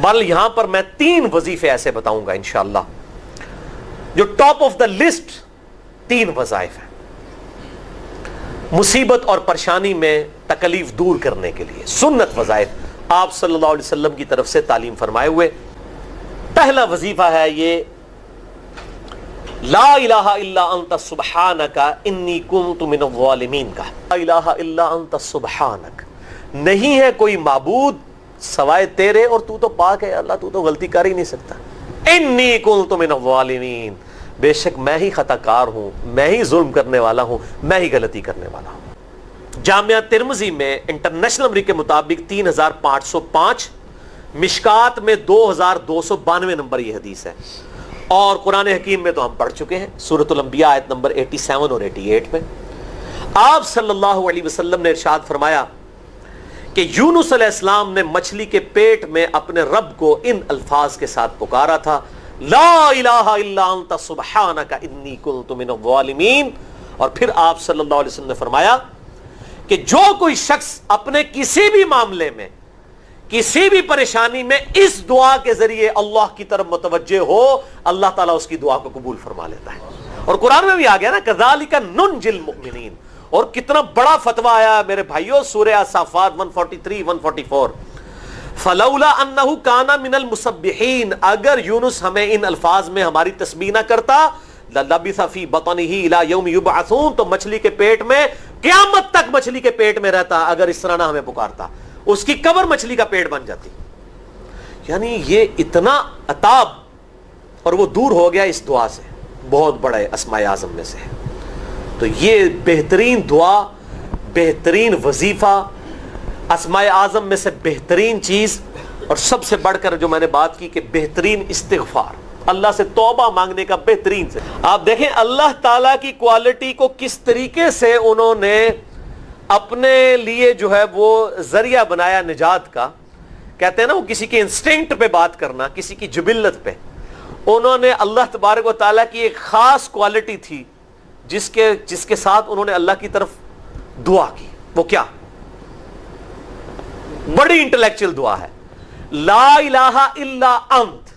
بل یہاں پر میں 3 وظیفے ایسے بتاؤں گا انشاءاللہ جو ٹاپ آف دا لسٹ 3 وظائف ہیں مصیبت اور پریشانی میں تکلیف دور کرنے کے لیے، سنت وظائف آپ صلی اللہ علیہ وسلم کی طرف سے تعلیم فرمائے ہوئے۔ پہلا وظیفہ ہے یہ لا الہ الا انت سبحانک انی کنت من الظالمین کا۔ لا الہ الا انت سبحانک، نہیں ہے کوئی معبود سوائے تیرے اور تو پاک ہے اللہ، تو غلطی کر ہی نہیں سکتا۔ انی کنت من الظالمین، بے شک میں ہی خطا کار ہوں، میں ہی ظلم کرنے والا ہوں، میں ہی غلطی کرنے والا ہوں۔ جامعہ ترمذی میں انٹرنیشنل نمبر کے مطابق 3505، مشکات میں 2292 نمبر یہ حدیث ہے، اور قرآن حکیم میں تو ہم پڑھ چکے ہیں سورۃ الانبیاء آیت نمبر 87 اور 88 میں آپ صلی اللہ علیہ وسلم نے ارشاد فرمایا کہ یونس علیہ السلام نے مچھلی کے پیٹ میں اپنے رب کو ان الفاظ کے ساتھ پکارا تھا، لا الہ الا انت سبحانک انی کنت من الظالمین۔ اور پھر آپ صلی اللہ علیہ وسلم نے فرمایا کہ جو کوئی شخص اپنے کسی بھی معاملے میں، کسی بھی پریشانی میں اس دعا کے ذریعے اللہ کی طرف متوجہ ہو، اللہ تعالیٰ اس کی دعا کو قبول فرما لیتا ہے۔ اور قرآن میں بھی آ گیا نا کذالک ننجی المؤمنین، اور کتنا بڑا فتویٰ آیا میرے بھائیوں سورہ الصافات 143 144، فلولا انہ کان من المسبحین، اگر یونس ہمیں ان الفاظ میں ہماری تسبیح نہ کرتا، للبث فی بطنہ الی یوم یبعثون، تو مچھلی کے پیٹ میں قیامت تک مچھلی کے پیٹ میں رہتا اگر اس طرح نہ ہمیں پکارتا، اس کی قبر مچھلی کا پیٹ بن جاتی۔ یعنی یہ اتنا عطاب، اور وہ دور ہو گیا اس دعا سے، بہت بڑے اسماء اعظم میں سے ہے۔ تو یہ بہترین دعا، بہترین وظیفہ، اسماء اعظم میں سے بہترین چیز، اور سب سے بڑھ کر جو میں نے بات کی کہ بہترین استغفار، اللہ سے توبہ مانگنے کا بہترین سے۔ آپ دیکھیں اللہ تعالیٰ کی کوالٹی کو کس طریقے سے انہوں نے اپنے لیے جو ہے وہ ذریعہ بنایا نجات کا۔ کہتے ہیں نا وہ کسی کے انسٹنکٹ پہ بات کرنا، کسی کی جبلت پہ، انہوں نے اللہ تبارک و تعالیٰ کی ایک خاص کوالٹی تھی جس کے ساتھ انہوں نے اللہ کی طرف دعا کی۔ وہ کیا؟ بڑی انٹلیکچوئل دعا ہے، لا الہ الا انت،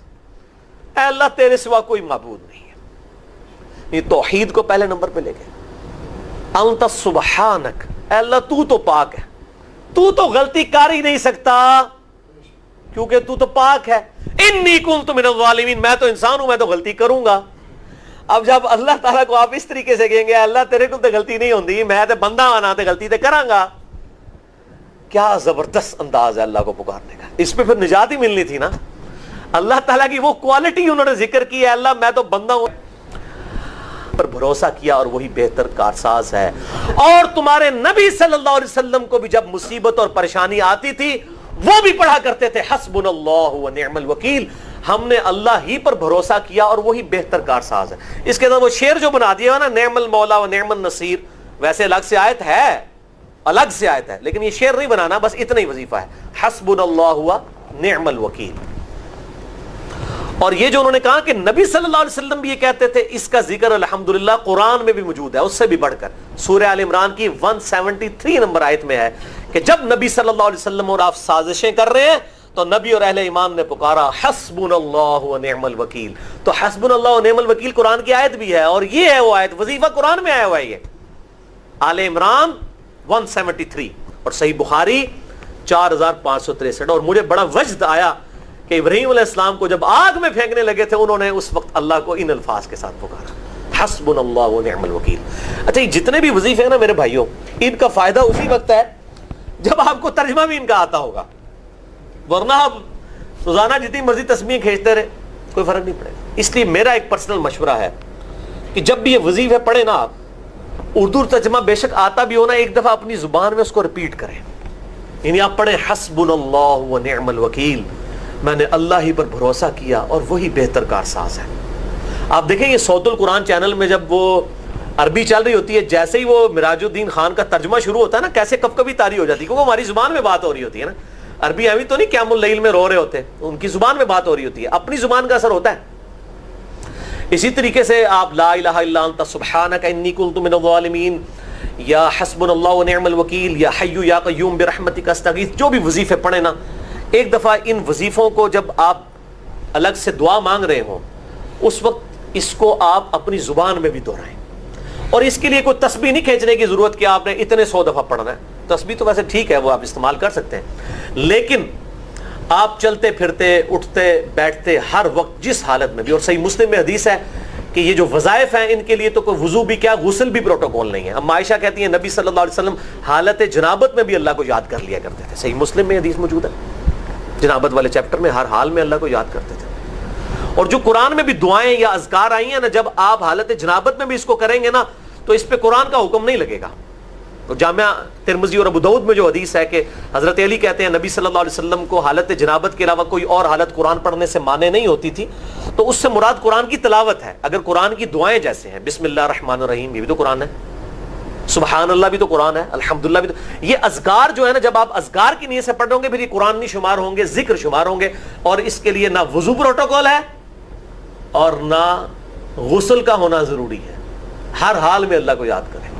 اے اللہ تیرے سوا کوئی معبود نہیں ہے، یہ توحید کو پہلے نمبر پہ لے گئے۔ انت سبحانک، اے اللہ تو پاک ہے، تو غلطی کر ہی نہیں سکتا کیونکہ تو پاک ہے۔ انی کنت من الظالمین، میں تو انسان ہوں، میں تو غلطی کروں گا۔ اب جب اللہ تعالیٰ کو آپ اس طریقے سے کہیں گے اللہ تیرے کو تو غلطی نہیں ہوندی، میں تو بندہ آنا تو غلطی تو کراں گا، کیا زبردست انداز ہے اللہ کو پکارنے کا۔ اس پہ پھر نجات ہی ملنی تھی نا۔ اللہ تعالیٰ کی وہ کوالٹی انہوں نے ذکر کی ہے، اللہ میں تو بندہ ہوں، پر بھروسہ کیا اور وہی بہتر کارساز ہے۔ اور تمہارے نبی صلی اللہ علیہ وسلم کو بھی جب مصیبت اور پریشانی آتی تھی وہ بھی پڑھا کرتے تھے حسبنا اللہ و نعم الوکیل، ہم نے اللہ ہی پر بھروسہ کیا اور وہی بہتر کارساز ہے۔ اس کے اندر وہ شعر جو بنا دیا نا، نعم المولا و نعم النصیر، ویسے الگ سے آیت ہے لیکن یہ شعر نہیں بنانا، بس اتنا ہی وظیفہ ہے، حسبنا اللہ و نعم الوکیل۔ اور یہ جو انہوں نے کہا کہ نبی صلی اللہ علیہ وسلم بھی یہ کہتے تھے، اس کا ذکر الحمدللہ قرآن میں بھی موجود ہے، اس سے بھی بڑھ کر سورہ آل عمران کی 173 نمبر آیت میں ہے کہ جب نبی صلی اللہ علیہ وسلم اور آپ سازشیں کر رہے ہیں تو نبی اور اہل ایمان نے پکارا حسبنا اللہ و نعم الوکیل۔ تو حسبنا اللہ و نعم الوکیل قرآن کی آیت بھی ہے، اور یہ ہے وہ آیت، وظیفہ قرآن میں آیا ہوا ہے یہ، آل عمران 173 اور صحیح بخاری 4563۔ اور مجھے بڑا وجد آیا کہ ابراہیم علیہ السلام کو جب آگ میں پھینکنے لگے تھے انہوں نے اس وقت اللہ کو ان الفاظ کے ساتھ پکارا حسبنا اللہ و نعم الوکیل۔ اچھا یہ جتنے بھی وظیفے ہیں نا میرے بھائیوں، ان کا فائدہ اسی وقت ہے جب آپ کو ترجمہ بھی ان کا آتا ہوگا، ورنہ آپ روزانہ جتنی مرضی تسبیح کھینچتے رہے کوئی فرق نہیں پڑے گا۔ اس لیے میرا ایک پرسنل مشورہ ہے کہ جب بھی یہ وظیفے پڑھیں نا آپ، اردو ترجمہ بے شک آتا بھی ہونا، ایک دفعہ اپنی زبان میں اس کو ریپیٹ کریں، یعنی آپ پڑھیں حسبنا اللہ و نعم الوکیل، میں نے اللہ ہی پر بھروسہ کیا اور وہی بہتر کارساز ہے۔ آپ دیکھیں یہ صوت القرآن چینل میں جب وہ عربی چل رہی ہوتی ہے، جیسے ہی وہ مراج الدین خان کا ترجمہ شروع ہوتا ہے نا، کیسے کب کبھی طاری ہو جاتی ہے، کیونکہ ہماری زبان میں بات ہو رہی ہوتی ہے نا۔ عربی ایویں تو نہیں قیام اللیل میں رو رہے ہوتے، ان کی زبان میں بات ہو رہی ہوتی ہے، اپنی زبان کا اثر ہوتا ہے۔ اسی طریقے سے آپ لا الہ الا انت سبحانک انی کنت من الظالمین، یا حسبنا اللہ و نعم الوکیل، یا حی یا قیوم برحمتک استغیث، جو بھی وظیفے پڑھیں نا، ایک دفعہ ان وظیفوں کو جب آپ الگ سے دعا مانگ رہے ہوں اس وقت اس کو آپ اپنی زبان میں بھی دہرائیں، اور اس کے لیے کوئی تسبیح نہیں کھینچنے کی ضرورت کہ آپ نے اتنے 100 دفعہ پڑھنا ہے. تسبیح تو ویسے ٹھیک ہے، وہ آپ استعمال کر سکتے ہیں، لیکن آپ چلتے پھرتے اٹھتے بیٹھتے ہر وقت جس حالت میں بھی، اور صحیح مسلم میں حدیث ہے کہ یہ جو وظائف ہیں ان کے لیے تو کوئی وضو بھی کیا، غسل بھی پروٹوکول نہیں ہے. اب عائشہ کہتی ہیں نبی صلی اللہ علیہ وسلم حالت جنابت میں بھی اللہ کو یاد کر لیا کرتے تھے. صحیح مسلم میں حدیث موجود ہے، جنابت والے چیپٹر میں، ہر حال میں اللہ کو یاد کرتے تھے. اور جو قرآن میں بھی دعائیں یا اذکار آئی ہیں نا، جب آپ حالت جنابت میں بھی اس کو کریں گے نا تو اس پہ قرآن کا حکم نہیں لگے گا. تو جامعہ ترمذی اور ابو داؤد میں جو حدیث ہے کہ حضرت علی کہتے ہیں نبی صلی اللہ علیہ وسلم کو حالت جنابت کے علاوہ کوئی اور حالت قرآن پڑھنے سے مانے نہیں ہوتی تھی، تو اس سے مراد قرآن کی تلاوت ہے. اگر قرآن کی دعائیں جیسے ہیں بسم اللہ الرحمن الرحیم، یہ بھی تو قرآن ہے، سبحان اللہ بھی تو قرآن ہے، الحمدللہ بھی تو، یہ اذکار جو ہے نا جب آپ اذکار کی نیت سے پڑھ رہے ہوں گے پھر یہ قرآن نہیں شمار ہوں گے، ذکر شمار ہوں گے. اور اس کے لیے نہ وضو پروٹوکول ہے اور نہ غسل کا ہونا ضروری ہے، ہر حال میں اللہ کو یاد کریں.